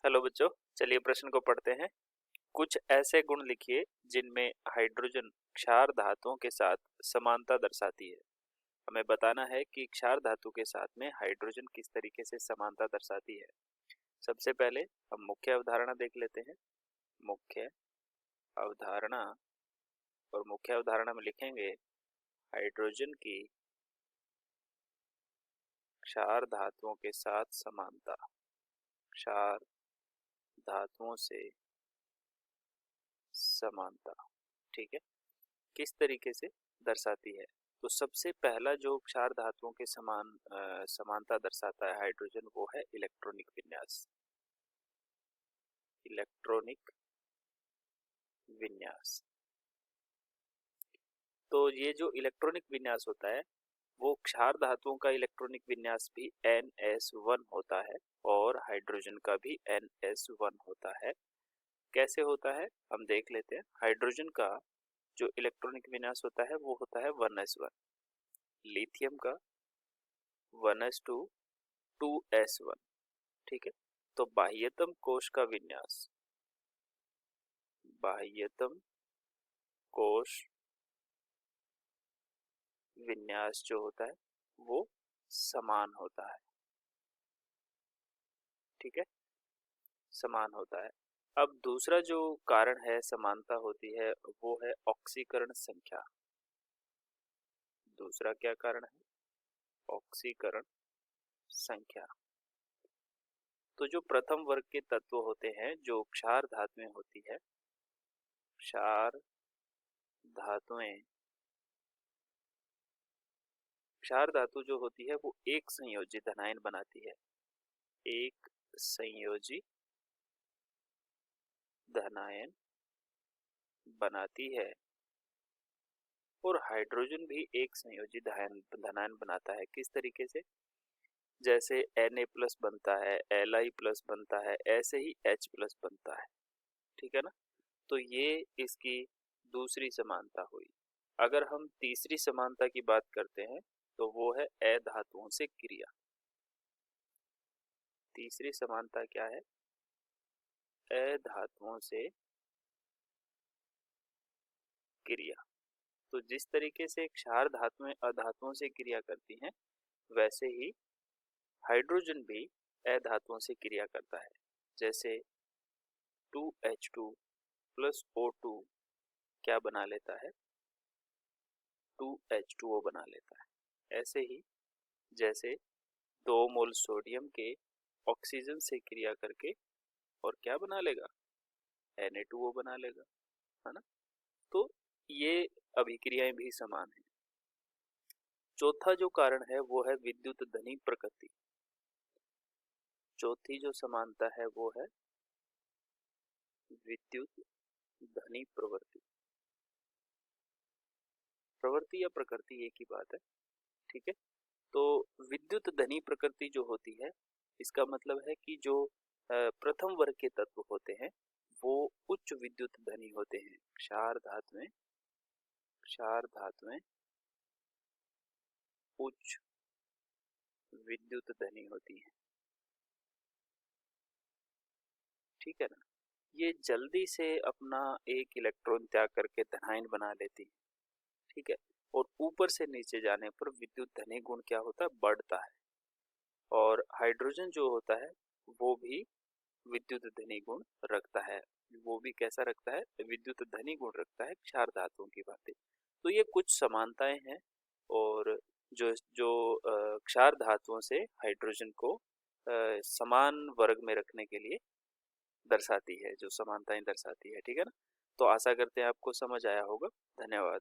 Hello बच्चों, चलिए प्रश्न को पढ़ते हैं। कुछ ऐसे गुण लिखिए जिनमें हाइड्रोजन क्षार धातुओं के साथ समानता दर्शाती है। हमें बताना है कि क्षार धातु के साथ में हाइड्रोजन किस तरीके से समानता दर्शाती है। सबसे पहले हम मुख्य अवधारणा देख लेते हैं। मुख्य अवधारणा, और मुख्य अवधारणा में लिखेंगे हाइड्रोजन की क्षार धातुओं के साथ समानता। क्षार धातुओं से समानता, ठीक है, किस तरीके से दर्शाती है। तो सबसे पहला जो क्षार धातुओं के समानता दर्शाता है हाइड्रोजन, वो है इलेक्ट्रॉनिक विन्यास। इलेक्ट्रॉनिक विन्यास, तो ये जो इलेक्ट्रॉनिक विन्यास होता है वो क्षार धातुओं का इलेक्ट्रॉनिक विन्यास भी NS1 होता है और हाइड्रोजन का भी NS1 होता है। कैसे होता है हम देख लेते हैं। हाइड्रोजन का जो इलेक्ट्रॉनिक विन्यास होता है वो होता है 1s1, लिथियम का 1s2, 2s1, ठीक है। तो बाह्यतम कोश का विन्यास, बाह्यतम कोश विन्यास जो होता है वो समान होता है, ठीक है, समान होता है। अब दूसरा जो कारण है समानता होती है वो है ऑक्सीकरण संख्या। दूसरा क्या कारण है? ऑक्सीकरण संख्या। तो जो प्रथम वर्ग के तत्व होते हैं जो क्षार धातुएं होती है, क्षार धातुएं, क्षार धातु जो होती है वो एक संयोजी धनायन बनाती है। एक संयोजी धनायन बनाती है और हाइड्रोजन भी एक संयोजी धनायन बनाता है। किस तरीके से? जैसे Na+ बनता है, Li+ बनता है, ऐसे ही H+ बनता है, ठीक है ना। तो ये इसकी दूसरी समानता हुई। अगर हम तीसरी समानता की बात करते हैं तो वो है अधातुओं से क्रिया। तीसरी समानता क्या है? अधातुओं से क्रिया। तो जिस तरीके से क्षार धातुएं अधातुओं से क्रिया करती हैं वैसे ही हाइड्रोजन भी अधातुओं से क्रिया करता है। जैसे 2H2 + O2 क्या बना लेता है? 2H2O बना लेता है। ऐसे ही जैसे 2 मोल सोडियम के ऑक्सीजन से क्रिया करके और क्या बना लेगा? Na2O बना लेगा, है ना। तो ये अभिक्रियाएं भी समान है। चौथा जो कारण है वो है विद्युत धनी प्रकृति। चौथी जो समानता है वो है विद्युत धनी प्रवृत्ति। प्रवृत्ति या प्रकृति एक ही बात है, ठीक है। तो विद्युत धनी प्रकृति जो होती है इसका मतलब है कि जो प्रथम वर्ग के तत्व होते हैं वो उच्च विद्युत धनी होते हैं। क्षार धातुएं, क्षार धातुएं उच्च विद्युत धनी होती हैं, ठीक है ना। ये जल्दी से अपना एक इलेक्ट्रॉन त्याग करके धनायन बना लेती है, ठीक है। और ऊपर से नीचे जाने पर विद्युत धनी गुण क्या होता है? बढ़ता है। और हाइड्रोजन जो होता है वो भी विद्युत धनी गुण रखता है। वो भी कैसा रखता है? विद्युत धनी गुण रखता है क्षार धातुओं की बातें। तो ये कुछ समानताएं हैं और जो जो क्षार धातुओं से हाइड्रोजन को समान वर्ग में रखने के लिए दर्शाती है, जो समानताएं दर्शाती है, ठीक है ना। तो आशा करते हैं आपको समझ आया होगा। धन्यवाद।